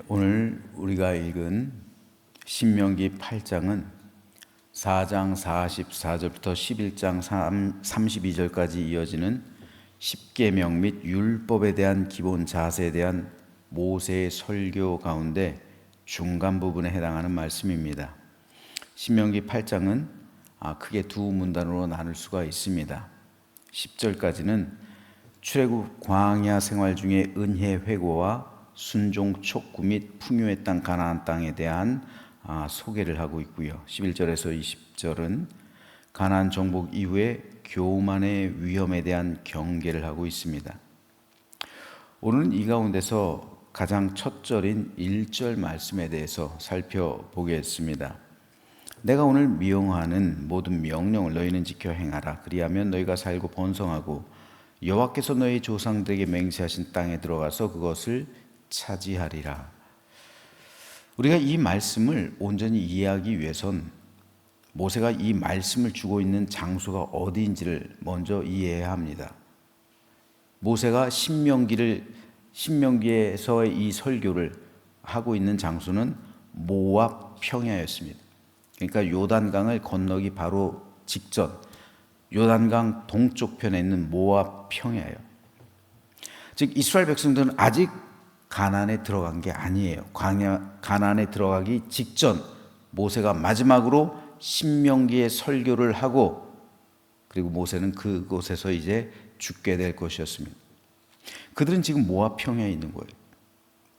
오늘 우리가 읽은 신명기 8장은 4장 44절부터 11장 32절까지 이어지는 십계명 및 율법에 대한 기본 자세에 대한 모세의 설교 가운데 중간 부분에 해당하는 말씀입니다. 신명기 8장은 크게 두 문단으로 나눌 수가 있습니다. 10절까지는 출애굽 광야 생활 중에 은혜 회고와 순종 촉구 및 풍요의 땅 가나안 땅에 대한 소개를 하고 있고요. 11절에서 20절은 가나안 정복 이후에 교만의 위험에 대한 경계를 하고 있습니다. 오늘은 이 가운데서 가장 첫 절인 1절 말씀에 대해서 살펴보겠습니다. 내가 오늘 명하는 모든 명령을 너희는 지켜 행하라. 그리하면 너희가 살고 번성하고 여호와께서 너희 조상들에게 맹세하신 땅에 들어가서 그것을 차지하리라. 우리가 이 말씀을 온전히 이해하기 위해선 모세가 이 말씀을 주고 있는 장소가 어디인지를 먼저 이해해야 합니다. 모세가 신명기에서의 이 설교를 하고 있는 장소는 모압 평야였습니다. 그러니까 요단강을 건너기 바로 직전 요단강 동쪽 편에 있는 모압 평야예요. 즉 이스라엘 백성들은 아직 가나안에 들어간 게 아니에요. 가나안에 들어가기 직전 모세가 마지막으로 신명기의 설교를 하고 그리고 모세는 그곳에서 이제 죽게 될 것이었습니다. 그들은 지금 모압 평야에 있는 거예요.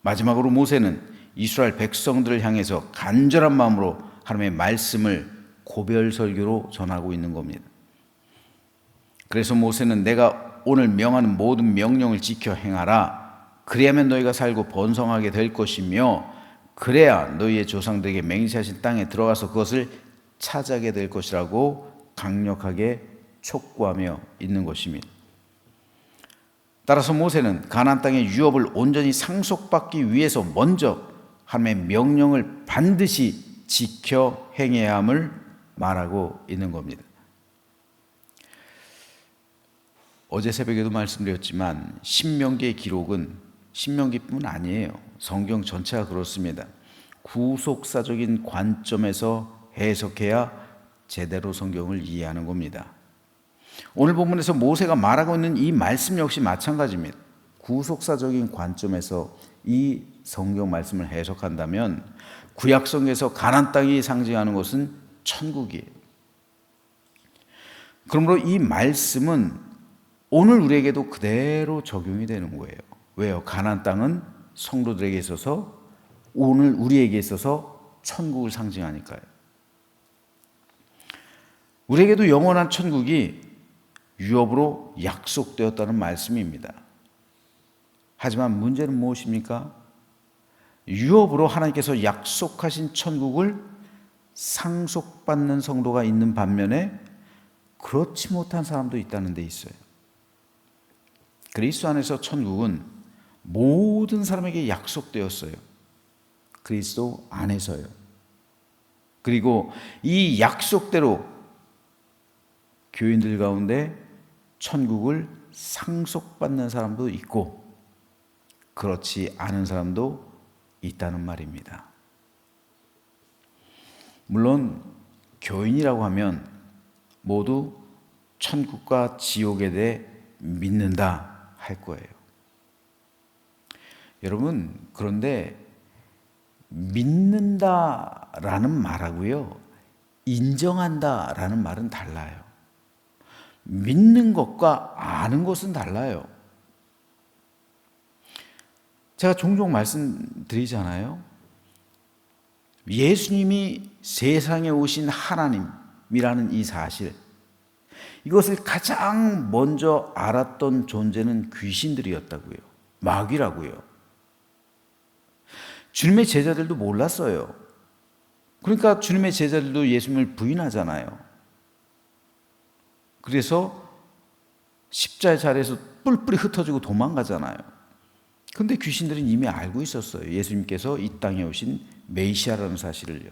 마지막으로 모세는 이스라엘 백성들을 향해서 간절한 마음으로 하나님의 말씀을 고별 설교로 전하고 있는 겁니다. 그래서 모세는 내가 오늘 명하는 모든 명령을 지켜 행하라. 그래야만 너희가 살고 번성하게 될 것이며 그래야 너희의 조상들에게 맹세하신 땅에 들어가서 그것을 차지하게 될 것이라고 강력하게 촉구하며 있는 것입니다. 따라서 모세는 가나안 땅의 유업을 온전히 상속받기 위해서 먼저 하나님의 명령을 반드시 지켜 행해야 함을 말하고 있는 겁니다. 어제 새벽에도 말씀드렸지만 신명기의 기록은 신명기뿐 아니에요. 성경 전체가 그렇습니다. 구속사적인 관점에서 해석해야 제대로 성경을 이해하는 겁니다. 오늘 본문에서 모세가 말하고 있는 이 말씀 역시 마찬가지입니다. 구속사적인 관점에서 이 성경 말씀을 해석한다면 구약성경에서 가나안 땅이 상징하는 것은 천국이에요. 그러므로 이 말씀은 오늘 우리에게도 그대로 적용이 되는 거예요. 왜요? 가나안 땅은 성도들에게 있어서 오늘 우리에게 있어서 천국을 상징하니까요. 우리에게도 영원한 천국이 유업으로 약속되었다는 말씀입니다. 하지만 문제는 무엇입니까? 유업으로 하나님께서 약속하신 천국을 상속받는 성도가 있는 반면에 그렇지 못한 사람도 있다는 데 있어요. 그리스도 안에서 천국은 모든 사람에게 약속되었어요. 그리스도 안에서요. 그리고 이 약속대로 교인들 가운데 천국을 상속받는 사람도 있고 그렇지 않은 사람도 있다는 말입니다. 물론 교인이라고 하면 모두 천국과 지옥에 대해 믿는다 할 거예요. 여러분, 그런데 믿는다라는 말하고요, 인정한다라는 말은 달라요. 믿는 것과 아는 것은 달라요. 제가 종종 말씀드리잖아요. 예수님이 세상에 오신 하나님이라는 이 사실, 이것을 가장 먼저 알았던 존재는 귀신들이었다고요. 마귀라고요. 주님의 제자들도 몰랐어요. 그러니까 주님의 제자들도 예수님을 부인하잖아요. 그래서 십자의 자리에서 뿔뿔이 흩어지고 도망가잖아요. 그런데 귀신들은 이미 알고 있었어요. 예수님께서 이 땅에 오신 메시아라는 사실을요.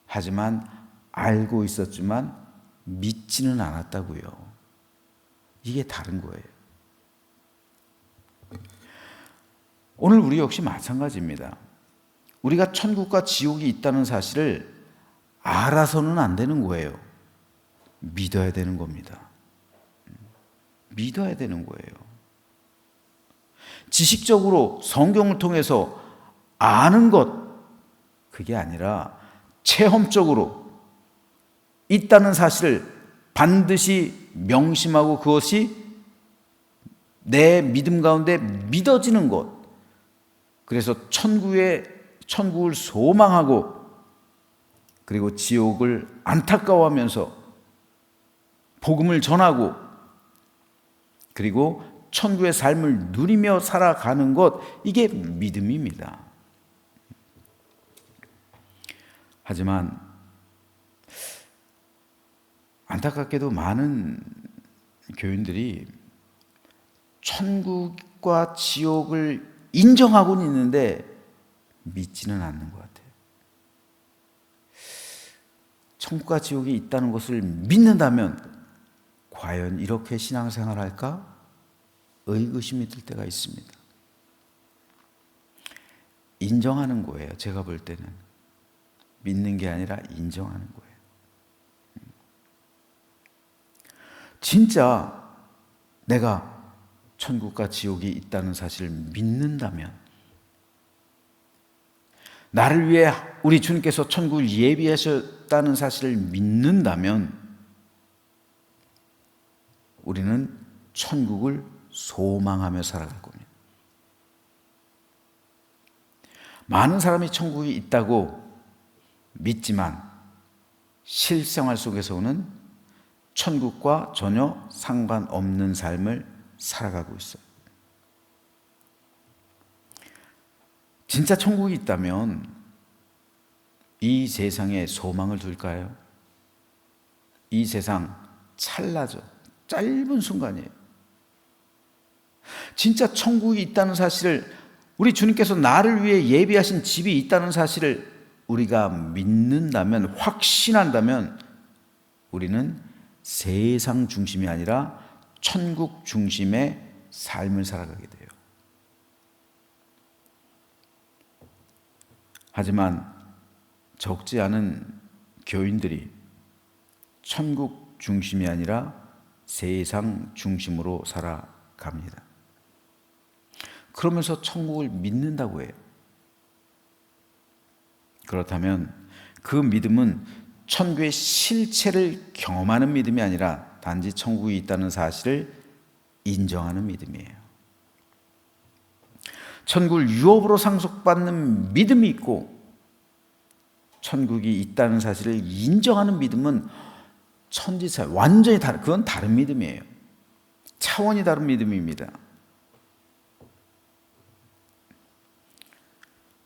하지만 알고 있었지만 믿지는 않았다고요. 이게 다른 거예요. 오늘 우리 역시 마찬가지입니다. 우리가 천국과 지옥이 있다는 사실을 알아서는 안 되는 거예요. 믿어야 되는 겁니다. 믿어야 되는 거예요. 지식적으로 성경을 통해서 아는 것, 그게 아니라 체험적으로 있다는 사실을 반드시 명심하고 그것이 내 믿음 가운데 믿어지는 것. 그래서 천국을 소망하고 그리고 지옥을 안타까워하면서 복음을 전하고 그리고 천국의 삶을 누리며 살아가는 것, 이게 믿음입니다. 하지만 안타깝게도 많은 교인들이 천국과 지옥을 인정하고는 있는데 믿지는 않는 것 같아요. 천국과 지옥이 있다는 것을 믿는다면 과연 이렇게 신앙생활 할까? 의구심이 들 때가 있습니다. 인정하는 거예요. 제가 볼 때는 믿는 게 아니라 인정하는 거예요. 진짜 내가 천국과 지옥이 있다는 사실을 믿는다면, 나를 위해 우리 주님께서 천국을 예비하셨다는 사실을 믿는다면 우리는 천국을 소망하며 살아갈 겁니다. 많은 사람이 천국이 있다고 믿지만 실생활 속에서는 천국과 전혀 상관없는 삶을 살아가고 있어요. 진짜 천국이 있다면 이 세상에 소망을 둘까요? 이 세상 찰나죠. 짧은 순간이에요. 진짜 천국이 있다는 사실을, 우리 주님께서 나를 위해 예비하신 집이 있다는 사실을 우리가 믿는다면, 확신한다면 우리는 세상 중심이 아니라 천국 중심의 삶을 살아가게 돼요. 하지만 적지 않은 교인들이 천국 중심이 아니라 세상 중심으로 살아갑니다. 그러면서 천국을 믿는다고 해요. 그렇다면 그 믿음은 천국의 실체를 경험하는 믿음이 아니라 단지 천국이 있다는 사실을 인정하는 믿음이에요. 천국을 유업으로 상속받는 믿음이 있고 천국이 있다는 사실을 인정하는 믿음은 천지차, 완전히 다른, 그건 다른 믿음이에요. 차원이 다른 믿음입니다.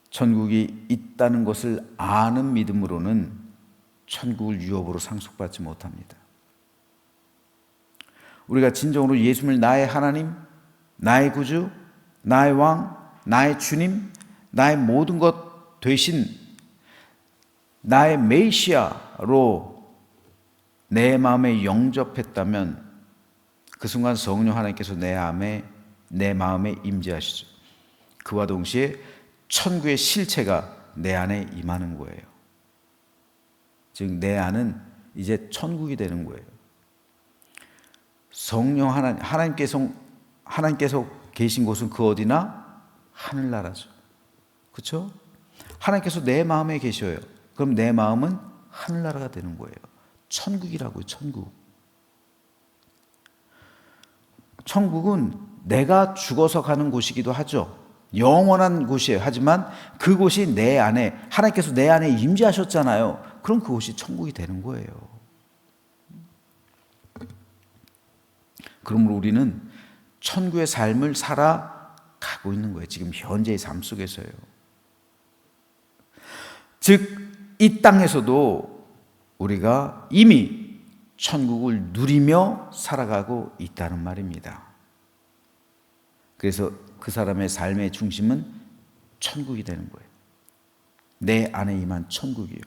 천국이 있다는 것을 아는 믿음으로는 천국을 유업으로 상속받지 못합니다. 우리가 진정으로 예수님을 나의 하나님, 나의 구주, 나의 왕, 나의 주님, 나의 모든 것 되신 나의 메시아로 내 마음에 영접했다면 그 순간 성령 하나님께서 내 마음에 임재하시죠. 그와 동시에 천국의 실체가 내 안에 임하는 거예요. 즉 내 안은 이제 천국이 되는 거예요. 성령 하나님께서 계신 곳은 그 어디나 하늘나라죠. 그렇죠? 하나님께서 내 마음에 계셔요. 그럼 내 마음은 하늘나라가 되는 거예요. 천국이라고요. 천국. 천국은 내가 죽어서 가는 곳이기도 하죠. 영원한 곳이에요. 하지만 그곳이 내 안에, 하나님께서 내 안에 임재하셨잖아요. 그럼 그곳이 천국이 되는 거예요. 그러므로 우리는 천국의 삶을 살아가고 있는 거예요. 지금 현재의 삶 속에서요. 즉 이 땅에서도 우리가 이미 천국을 누리며 살아가고 있다는 말입니다. 그래서 그 사람의 삶의 중심은 천국이 되는 거예요. 내 안에 임한 천국이요.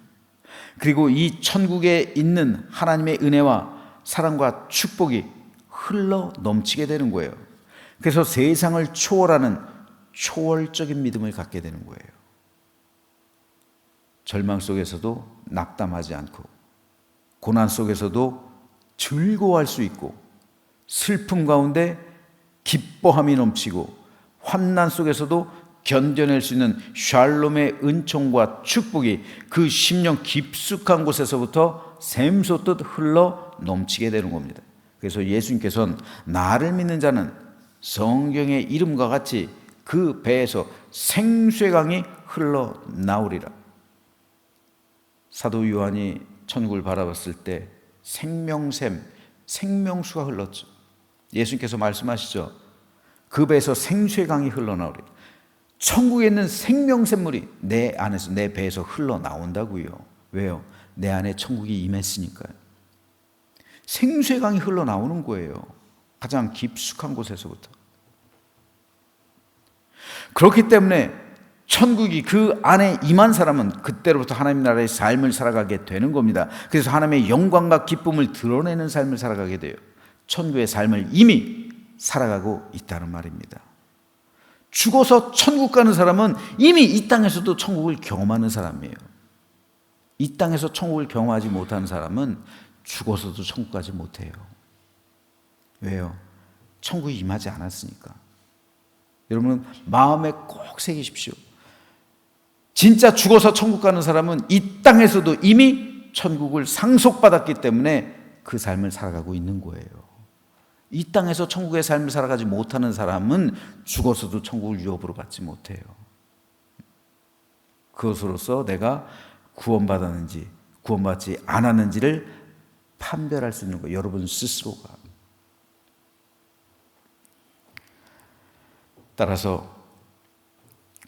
그리고 이 천국에 있는 하나님의 은혜와 사랑과 축복이 흘러 넘치게 되는 거예요. 그래서 세상을 초월하는 초월적인 믿음을 갖게 되는 거예요. 절망 속에서도 낙담하지 않고, 고난 속에서도 즐거워할 수 있고, 슬픔 가운데 기뻐함이 넘치고, 환난 속에서도 견뎌낼 수 있는 샬롬의 은총과 축복이 그 심령 깊숙한 곳에서부터 샘솟듯 흘러 넘치게 되는 겁니다. 그래서 예수님께서는 나를 믿는 자는 성경의 이름과 같이 그 배에서 생수의 강이 흘러나오리라. 사도 요한이 천국을 바라봤을 때 생명샘, 생명수가 흘렀죠. 예수님께서 말씀하시죠. 그 배에서 생수의 강이 흘러나오리라. 천국에 있는 생명샘물이 내 안에서, 내 배에서 흘러나온다고요. 왜요? 내 안에 천국이 임했으니까요. 생수의 강이 흘러나오는 거예요. 가장 깊숙한 곳에서부터. 그렇기 때문에 천국이 그 안에 임한 사람은 그때로부터 하나님 나라의 삶을 살아가게 되는 겁니다. 그래서 하나님의 영광과 기쁨을 드러내는 삶을 살아가게 돼요. 천국의 삶을 이미 살아가고 있다는 말입니다. 죽어서 천국 가는 사람은 이미 이 땅에서도 천국을 경험하는 사람이에요. 이 땅에서 천국을 경험하지 못하는 사람은 죽어서도 천국 가지 못해요. 왜요? 천국이 임하지 않았으니까. 여러분 마음에 꼭 새기십시오. 진짜 죽어서 천국 가는 사람은 이 땅에서도 이미 천국을 상속받았기 때문에 그 삶을 살아가고 있는 거예요. 이 땅에서 천국의 삶을 살아가지 못하는 사람은 죽어서도 천국을 유업으로 받지 못해요. 그것으로서 내가 구원받았는지 구원받지 않았는지를 판별할 수 있는 거예요. 여러분 스스로가. 따라서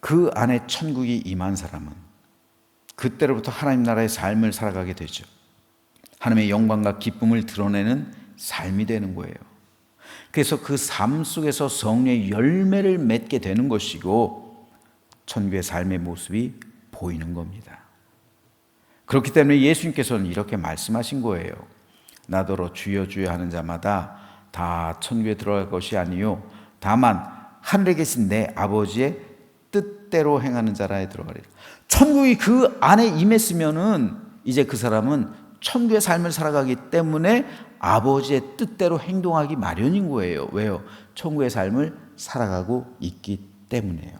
그 안에 천국이 임한 사람은 그때로부터 하나님 나라의 삶을 살아가게 되죠. 하나님의 영광과 기쁨을 드러내는 삶이 되는 거예요. 그래서 그 삶 속에서 성령의 열매를 맺게 되는 것이고 천국의 삶의 모습이 보이는 겁니다. 그렇기 때문에 예수님께서는 이렇게 말씀하신 거예요. 나더러 주여 주여 하는 자마다 다 천국에 들어갈 것이 아니요 다만 하늘에 계신 내 아버지의 뜻대로 행하는 자라에 들어가리라. 천국이 그 안에 임했으면은 이제 그 사람은 천국의 삶을 살아가기 때문에 아버지의 뜻대로 행동하기 마련인 거예요. 왜요? 천국의 삶을 살아가고 있기 때문에요.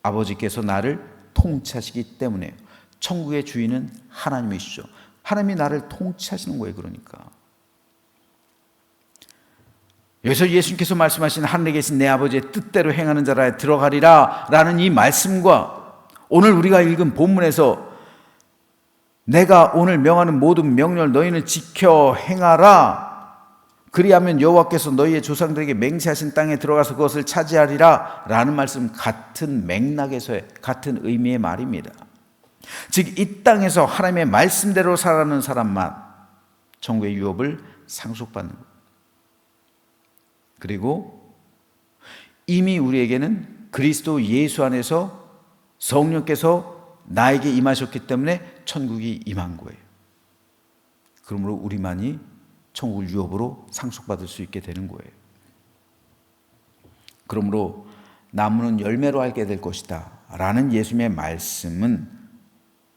아버지께서 나를 통치하시기 때문에요. 천국의 주인은 하나님이시죠. 하나님이 나를 통치하시는 거예요. 그러니까 여기서 예수님께서 말씀하신 하늘에 계신 내 아버지의 뜻대로 행하는 자라에 들어가리라 라는 이 말씀과 오늘 우리가 읽은 본문에서 내가 오늘 명하는 모든 명령을 너희는 지켜 행하라. 그리하면 여호와께서 너희의 조상들에게 맹세하신 땅에 들어가서 그것을 차지하리라 라는 말씀 같은 맥락에서의 같은 의미의 말입니다. 즉 이 땅에서 하나님의 말씀대로 살아가는 사람만 천국의 유업을 상속받는 것. 그리고 이미 우리에게는 그리스도 예수 안에서 성령께서 나에게 임하셨기 때문에 천국이 임한 거예요. 그러므로 우리만이 천국을 유업으로 상속받을 수 있게 되는 거예요. 그러므로 나무는 열매로 알게 될 것이다 라는 예수님의 말씀은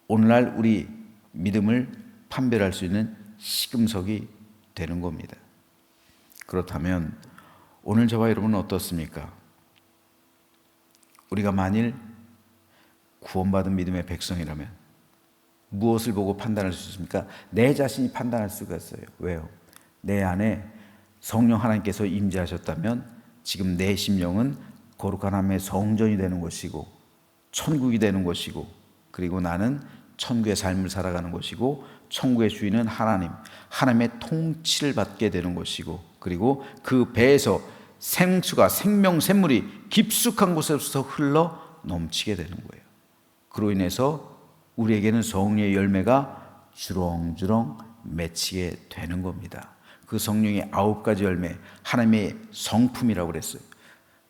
오늘날 우리 믿음을 판별할 수 있는 시금석이 되는 겁니다. 그렇다면 오늘 저와 여러분은 어떻습니까? 우리가 만일 구원받은 믿음의 백성이라면 무엇을 보고 판단할 수 있습니까? 내 자신이 판단할 수가 있어요. 왜요? 내 안에 성령 하나님께서 임재하셨다면 지금 내 심령은 거룩한 하나님의 성전이 되는 것이고 천국이 되는 것이고 그리고 나는 천국의 삶을 살아가는 것이고 천국의 주인은 하나님, 하나님의 통치를 받게 되는 것이고 그리고 그 배에서 생수가 생명 샘물이 깊숙한 곳에서 흘러 넘치게 되는 거예요. 그로 인해서 우리에게는 성령의 열매가 주렁주렁 맺히게 되는 겁니다. 그 성령의 9가지 열매, 하나님의 성품이라고 그랬어요.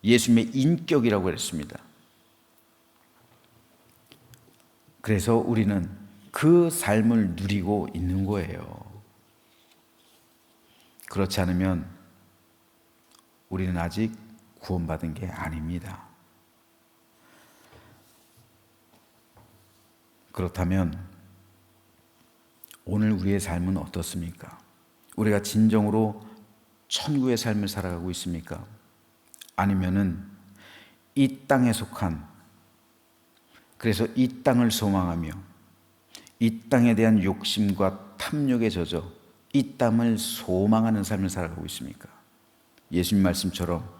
예수님의 인격이라고 그랬습니다. 그래서 우리는 그 삶을 누리고 있는 거예요. 그렇지 않으면 우리는 아직 구원받은 게 아닙니다. 그렇다면 오늘 우리의 삶은 어떻습니까? 우리가 진정으로 천국의 삶을 살아가고 있습니까? 아니면은 이 땅에 속한, 그래서 이 땅을 소망하며 이 땅에 대한 욕심과 탐욕에 젖어 이 땅을 소망하는 삶을 살아가고 있습니까? 예수님 말씀처럼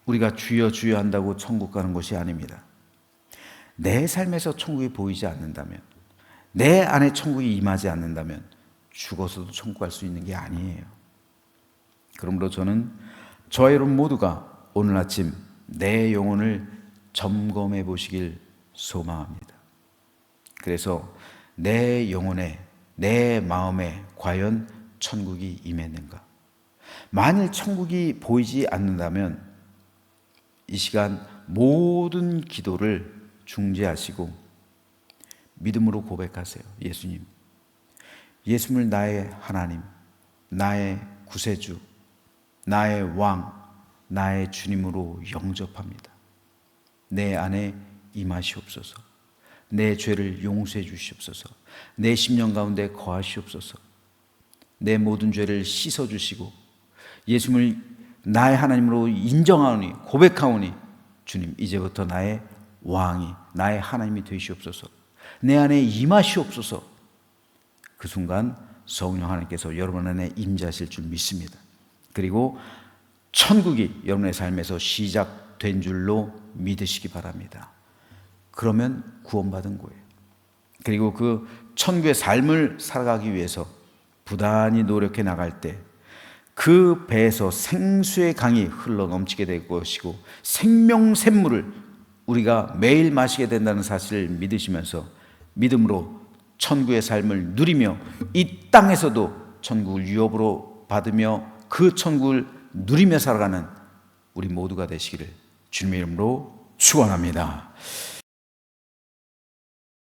우리가 주여 주여 한다고 천국 가는 것이 아닙니다. 내 삶에서 천국이 보이지 않는다면, 내 안에 천국이 임하지 않는다면 죽어서도 천국 갈 수 있는 게 아니에요. 그러므로 저는 저와 여러분 모두가 오늘 아침 내 영혼을 점검해 보시길 소망합니다. 그래서 내 영혼에, 내 마음에 과연 천국이 임했는가? 만일 천국이 보이지 않는다면 이 시간 모든 기도를 중지하시고 믿음으로 고백하세요. 예수님을 나의 하나님, 나의 구세주, 나의 왕, 나의 주님으로 영접합니다. 내 안에 임하시옵소서. 내 죄를 용서해 주시옵소서. 내 심령 가운데 거하시옵소서. 내 모든 죄를 씻어 주시고 예수님을 나의 하나님으로 인정하오니, 고백하오니 주님 이제부터 나의 왕이, 나의 하나님이 되시옵소서. 내 안에 임하시옵소서. 그 순간 성령 하나님께서 여러분 안에 임재하실 줄 믿습니다. 그리고 천국이 여러분의 삶에서 시작된 줄로 믿으시기 바랍니다. 그러면 구원받은 거예요. 그리고 그 천국의 삶을 살아가기 위해서 부단히 노력해 나갈 때 그 배에서 생수의 강이 흘러 넘치게 될 것이고 생명 샘물을 우리가 매일 마시게 된다는 사실을 믿으시면서 믿음으로 천국의 삶을 누리며 이 땅에서도 천국을 유업으로 받으며 그 천국을 누리며 살아가는 우리 모두가 되시기를 주님의 이름으로 축원합니다.